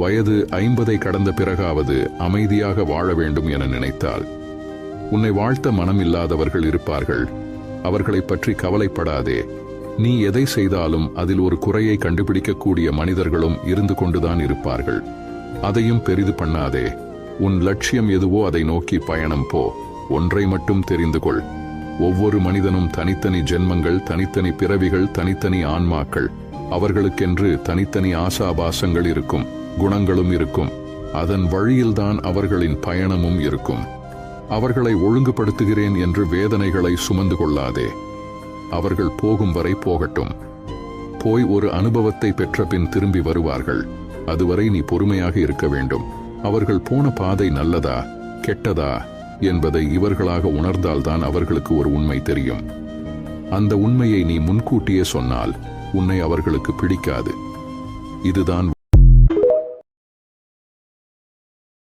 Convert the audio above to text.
வயது 50 கடந்த பிறகாவது அமைதியாக வாழ வேண்டும் என நினைத்தால், உன்னை வாழ்த்த மனமில்லாதவர்கள் இருப்பார்கள். அவர்களை பற்றி கவலைப்படாதே. நீ எதை செய்தாலும் அதில் ஒரு குறையை கண்டுபிடிக்கக்கூடிய மனிதர்களும் இருந்து கொண்டுதான் இருப்பார்கள். அதையும் பெரிது பண்ணாதே. உன் லட்சியம் எதுவோ அதை நோக்கி பயணம் போ. ஒன்றை மட்டும் தெரிந்து கொள். ஒவ்வொரு மனிதனும் தனித்தனி ஜென்மங்கள், தனித்தனி பிறவிகள், தனித்தனி ஆன்மாக்கள். அவர்களுக்கென்று தனித்தனி ஆசாபாசங்கள் இருக்கும், குணங்களும் இருக்கும். அதன் வழியில்தான் அவர்களின் பயணமும் இருக்கும். அவர்களை ஒழுங்குபடுத்துகிறேன் என்று வேதனைகளை சுமந்து கொள்ளாதே. அவர்கள் போகும் வரை போகட்டும். போய் ஒரு அனுபவத்தை பெற்ற பின் திரும்பி வருவார்கள். அதுவரை நீ பொறுமையாக இருக்க வேண்டும். அவர்கள் போன பாதை நல்லதா கெட்டதா என்பதை இவர்களாக உணர்ந்தால்தான் அவர்களுக்கு ஒரு உண்மை தெரியும். அந்த உண்மையை நீ முன்கூட்டியே சொன்னால் உன்னை அவர்களுக்கு பிடிக்காது. இதுதான்